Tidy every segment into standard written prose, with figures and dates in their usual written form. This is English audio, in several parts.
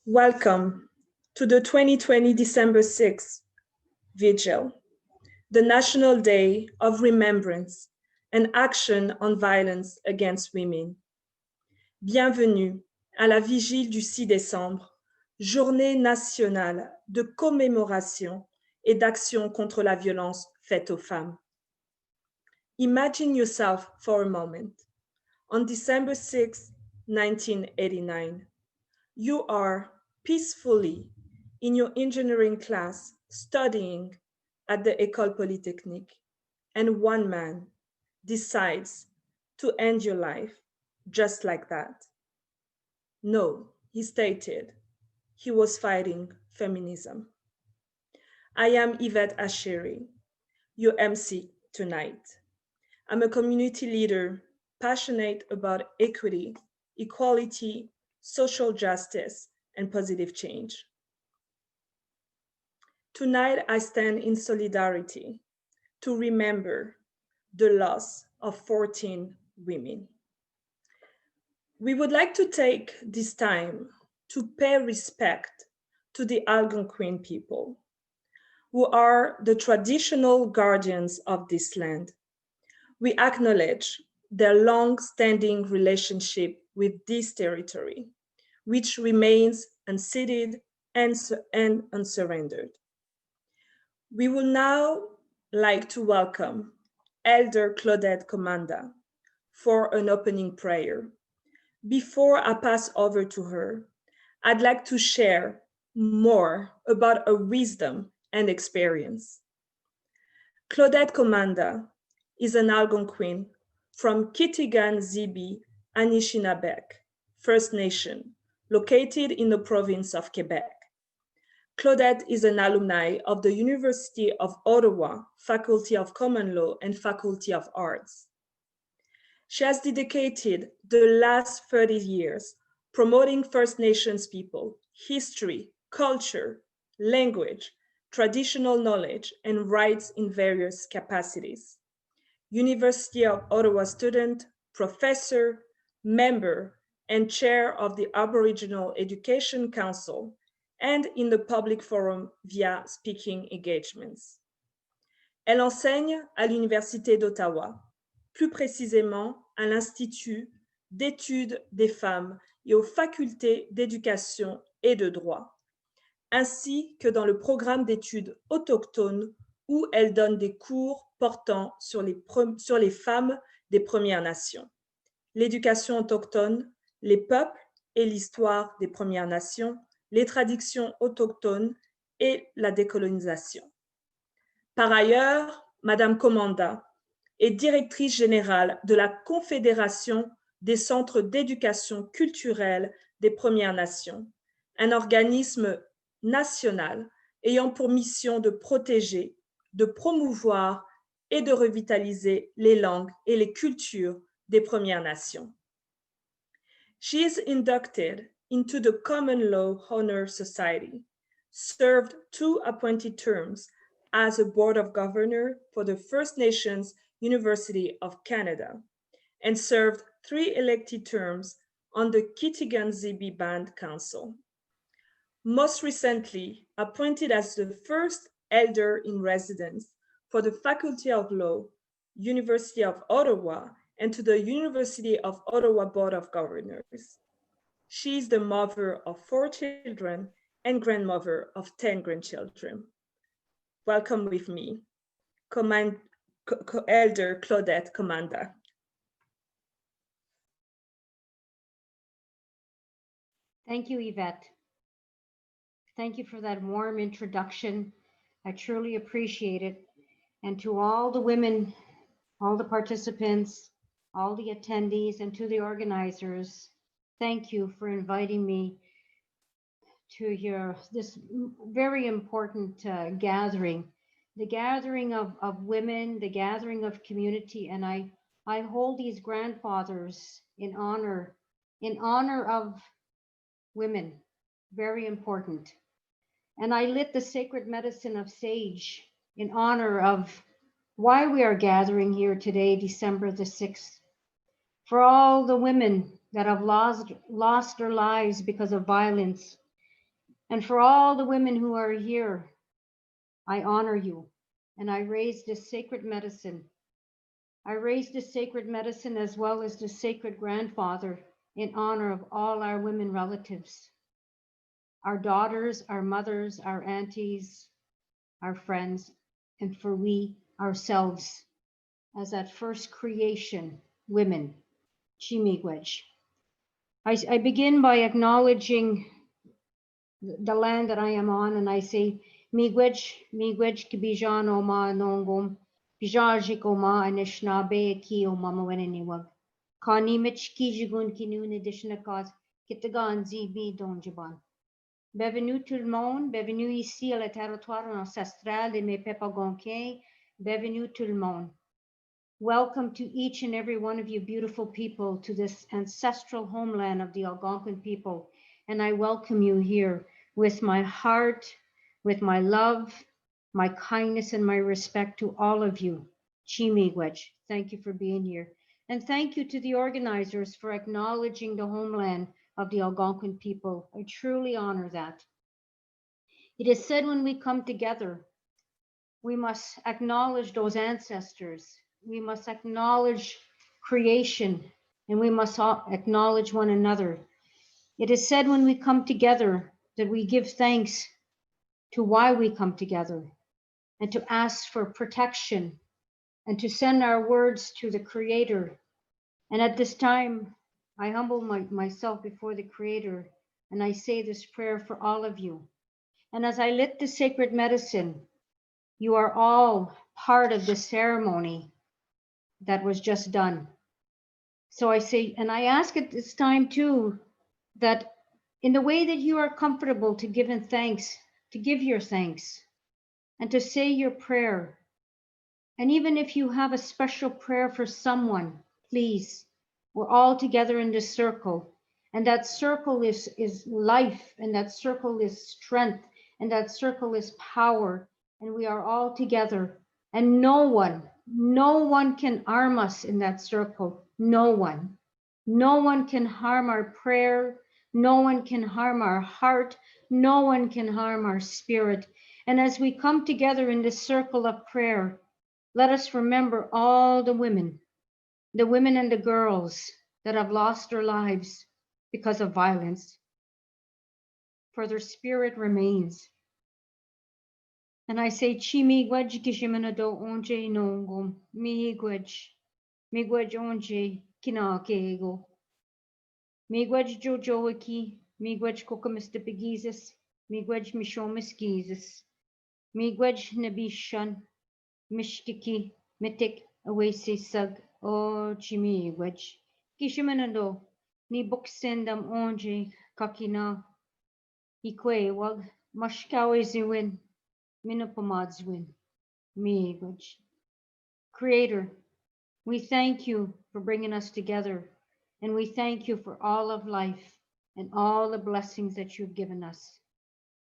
Welcome to the 2020 December 6th Vigil, the National Day of Remembrance and Action on Violence Against Women. Bienvenue à la Vigile du 6 décembre, journée nationale de commémoration et d'action contre la violence faite aux femmes. Imagine yourself for a moment. On December 6, 1989, you are peacefully in your engineering class studying at the École Polytechnique, and one man decides to end your life just like that. No, he stated he was fighting feminism. I am Yvette Ashiri, your MC tonight. I'm a community leader passionate about equity, equality, social justice, and positive change. Tonight, I stand in solidarity to remember the loss of 14 women. We would like to take this time to pay respect to the Algonquin people, who are the traditional guardians of this land. We acknowledge their long-standing relationship with this territory, which remains unceded and unsurrendered. We will now like to welcome Elder Claudette Commanda for an opening prayer. Before I pass over to her, I'd like to share more about her wisdom and experience. Claudette Commanda is an Algonquin from Kitigan-Zibi, Anishinaabe First Nation, located in the province of Quebec. Claudette is an alumni of the University of Ottawa, Faculty of Common Law and Faculty of Arts. She has dedicated the last 30 years promoting First Nations people, history, culture, language, traditional knowledge, and rights in various capacities. University of Ottawa student, professor, member, and chair of the Aboriginal Education Council, and in the public forum via speaking engagements. Elle enseigne à l'Université d'Ottawa, plus précisément à l'Institut d'études des femmes et aux facultés d'éducation et de droit, ainsi que dans le programme d'études autochtones où elle donne des cours portant sur les femmes des Premières Nations, l'éducation autochtone, les peuples et l'histoire des Premières Nations, les traditions autochtones et la décolonisation. Par ailleurs, Madame Commanda est directrice générale de la Confédération des centres d'éducation culturelle des Premières Nations, un organisme national ayant pour mission de protéger, de promouvoir et de revitaliser les langues et les cultures des Premières Nations. She is inducted into the Common Law Honor Society, served 2 appointed terms as a Board of Governors for the First Nations University of Canada, and served 3 elected terms on the Kitigan-Zibi Band Council. Most recently, appointed as the first elder in residence for the Faculty of Law, University of Ottawa, and to the University of Ottawa Board of Governors. She is the mother of 4 children and grandmother of 10 grandchildren. Welcome with me, Elder Claudette Commanda. Thank you, Yvette. Thank you for that warm introduction. I truly appreciate it. And to all the women, all the participants, all the attendees, and to the organizers, thank you for inviting me to this very important gathering, the gathering of women, the gathering of community. And I hold these grandfathers in honor of women, very important. And I lit the sacred medicine of sage in honor of why we are gathering here today, December the 6th, for all the women that have lost their lives because of violence And for all the women who are here, I honor you, and I raise this sacred medicine. I raise this sacred medicine as well as the sacred grandfather in honor of all our women relatives, our daughters, our mothers, our aunties, our friends, and for we ourselves as that first creation, women, Chimigwej. I begin by acknowledging the land that I am on, and I say, Miigwej kibijan o ma nongom, bijaji ko ma anishnabe ki o mama weneniwag. Kani mich kijigun kinu nidishnakat, kitagan zibi donjaban. Bienvenue tout le monde, bienvenue ici à la territoire ancestral de mes Pépagonquins, bienvenue tout le monde. Welcome to each and every one of you beautiful people to this ancestral homeland of the Algonquin people. And I welcome you here with my heart, with my love, my kindness, and my respect to all of you. Chimigwej, thank you for being here. And thank you to the organizers for acknowledging the homeland of the Algonquin people. I truly honor that. It is said when we come together, we must acknowledge those ancestors. We must acknowledge creation, and we must acknowledge one another. It is said when we come together that we give thanks to why we come together and to ask for protection and to send our words to the Creator. And at this time, I humble myself before the Creator and I say this prayer for all of you. And as I lit the sacred medicine, you are all part of the ceremony that was just done. So I say, and I ask at this time too, that in the way that you are comfortable to give in thanks, to give your thanks and to say your prayer. And even if you have a special prayer for someone, please, we're all together in this circle. And that circle is life, and that circle is strength, and that circle is power. And we are all together. And no one can harm us in that circle. No one can harm our prayer. No one can harm our heart. No one can harm our spirit. And as we come together in this circle of prayer, let us remember all the women and the girls that have lost their lives because of violence, for their spirit remains. And I say, Chimigwej kishimanado onje nongom, miigwej onje kinakego. Miigwej jojoaki, miigwej kokamista begizis, miigwej mishomis gizis, miigwej nabishan, mishtiki, mitik awasi sag, o chimigwej. Kishimanado, ni buksendam onje kakina, ikwe wag, mashkawe ziwin. Minupamadzwin, Miigwej. Creator, we thank you for bringing us together, and we thank you for all of life and all the blessings that you've given us.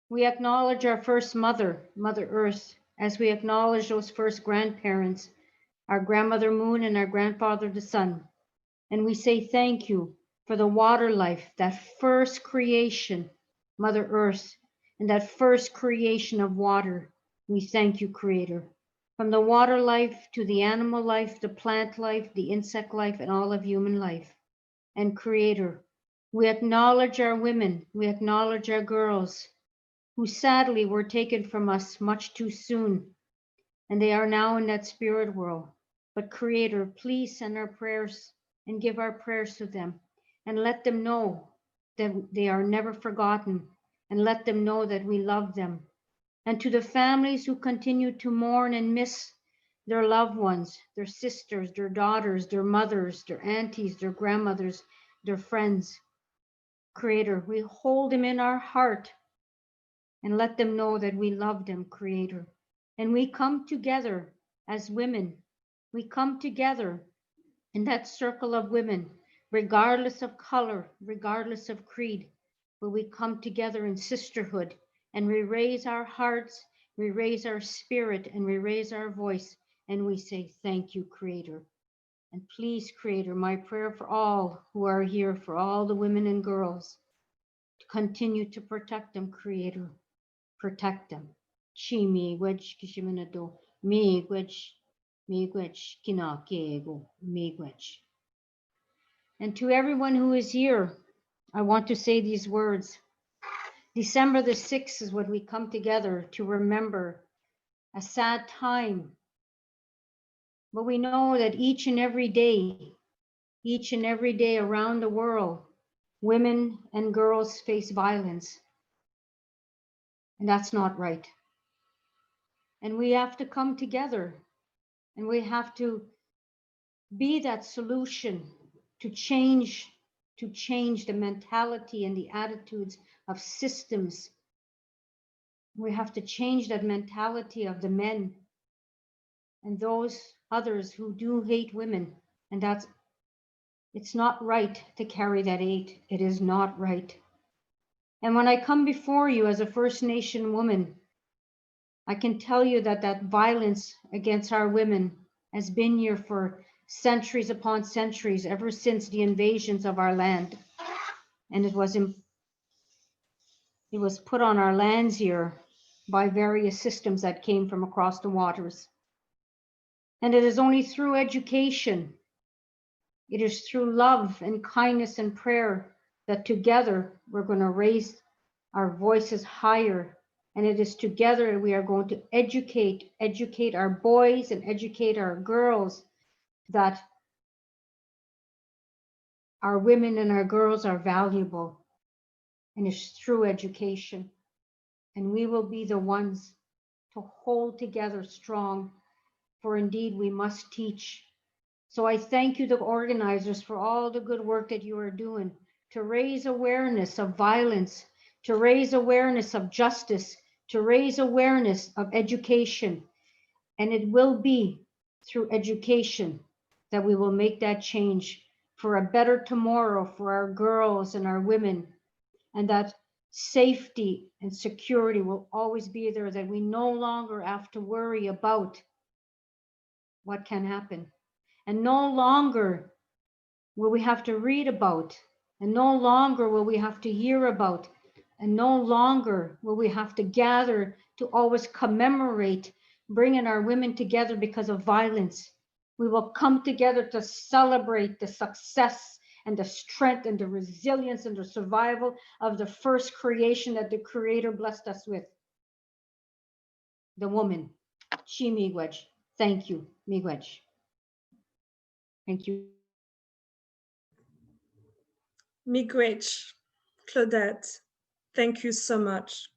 We acknowledge our first mother, Mother Earth, as we acknowledge those first grandparents, our grandmother Moon and our grandfather the Sun. And we say thank you for the water life, that first creation, Mother Earth, and that first creation of water. We thank you, Creator. From the water life to the animal life, the plant life, the insect life, and all of human life. And Creator, we acknowledge our women, we acknowledge our girls, who sadly were taken from us much too soon, and they are now in that spirit world. But Creator, please send our prayers and give our prayers to them, and let them know that they are never forgotten, and let them know that we love them. And to the families who continue to mourn and miss their loved ones, their sisters, their daughters, their mothers, their aunties, their grandmothers, their friends, Creator, we hold them in our heart and let them know that we love them, Creator. And we come together as women. We come together in that circle of women, regardless of color, regardless of creed, where we come together in sisterhood and we raise our hearts, we raise our spirit, and we raise our voice, and we say, thank you, Creator. And please, Creator, my prayer for all who are here, for all the women and girls, to continue to protect them, Creator. Protect them. Chi miigwech kishiminado, miigwech kinakego, miigwech. And to everyone who is here, I want to say these words. December the 6th is when we come together to remember a sad time. But we know that each and every day around the world, women and girls face violence. And that's not right. And we have to come together and we have to be that solution to change the mentality and the attitudes of systems. We have to change that mentality of the men and those others who do hate women. And it's not right to carry that hate. It is not right. And when I come before you as a First Nation woman, I can tell you that that violence against our women has been here for centuries upon centuries, ever since the invasions of our land. And it was put on our lands here by various systems that came from across the waters. And it is only through education, it is through love and kindness and prayer that together we're going to raise our voices higher. And it is together we are going to educate our boys and educate our girls that our women and our girls are valuable. And it's through education. And we will be the ones to hold together strong, for indeed we must teach. So I thank you, the organizers, for all the good work that you are doing to raise awareness of violence, to raise awareness of justice, to raise awareness of education. And it will be through education that we will make that change for a better tomorrow for our girls and our women, and that safety and security will always be there, that we no longer have to worry about what can happen. And no longer will we have to read about, and no longer will we have to hear about, and no longer will we have to gather to always commemorate bringing our women together because of violence. We will come together to celebrate the success and the strength and the resilience and the survival of the first creation that the Creator blessed us with, the woman. Chi miigwech. Thank you, miigwech. Thank you. Miigwech, Claudette, thank you so much.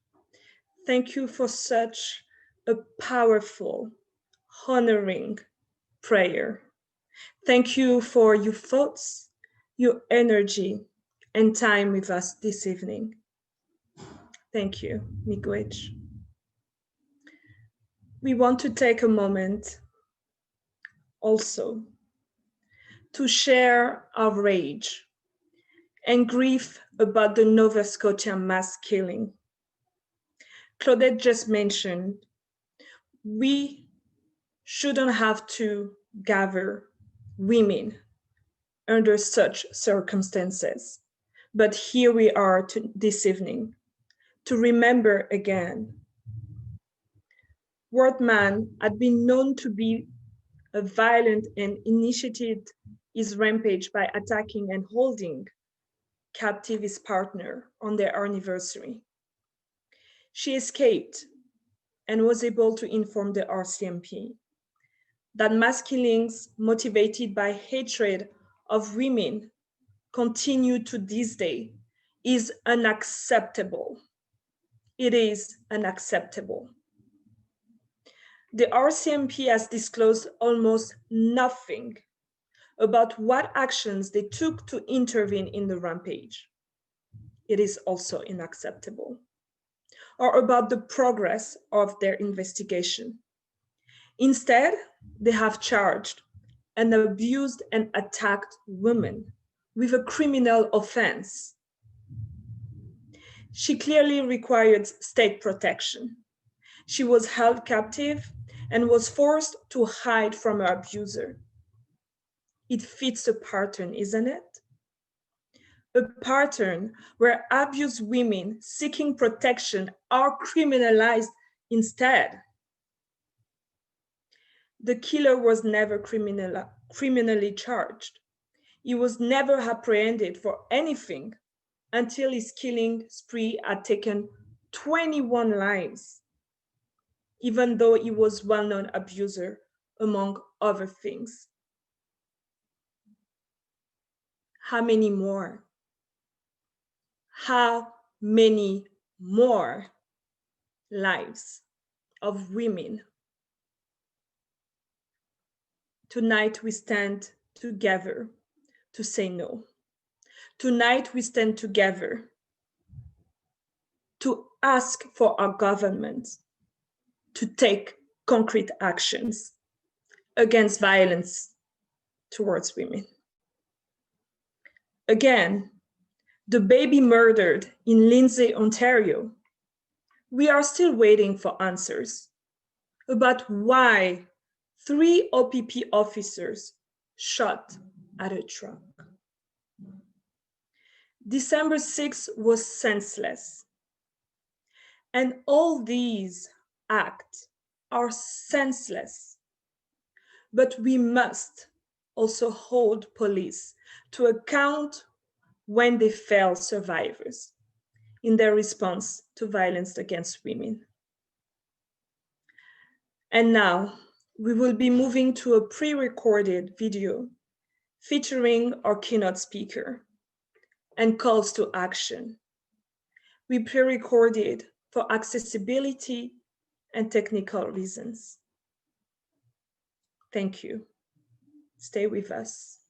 Thank you for such a powerful, honoring prayer. Thank you for your thoughts, your energy, and time with us this evening. Thank you, miigwech. We want to take a moment also to share our rage and grief about the Nova Scotia mass killing. Claudette just mentioned, we shouldn't have to gather women under such circumstances. But here we are this evening to remember again. Wortman had been known to be a violent and initiated his rampage by attacking and holding captive his partner on their anniversary. She escaped and was able to inform the RCMP that mass killings motivated by hatred of women continue to this day is unacceptable. It is unacceptable. The RCMP has disclosed almost nothing about what actions they took to intervene in the rampage. It is also unacceptable. Or about the progress of their investigation. Instead, they have charged and abused and attacked women with a criminal offense. She clearly required state protection. She was held captive and was forced to hide from her abuser. It fits the pattern, isn't it? a pattern where abused women seeking protection are criminalized instead. The killer was never criminally charged. He was never apprehended for anything until his killing spree had taken 21 lives, even though he was a well-known abuser, among other things. How many more? How many more lives of women? Tonight we stand together to say no. Tonight we stand together to ask for our government to take concrete actions against violence towards women. Again, the baby murdered in Lindsay, Ontario, we are still waiting for answers about why 3 OPP officers shot at a truck. December 6th was senseless. And all these acts are senseless. But we must also hold police to account when they fail survivors in their response to violence against women. And now we will be moving to a pre-recorded video featuring our keynote speaker and calls to action. We pre-recorded for accessibility and technical reasons. Thank you. Stay with us.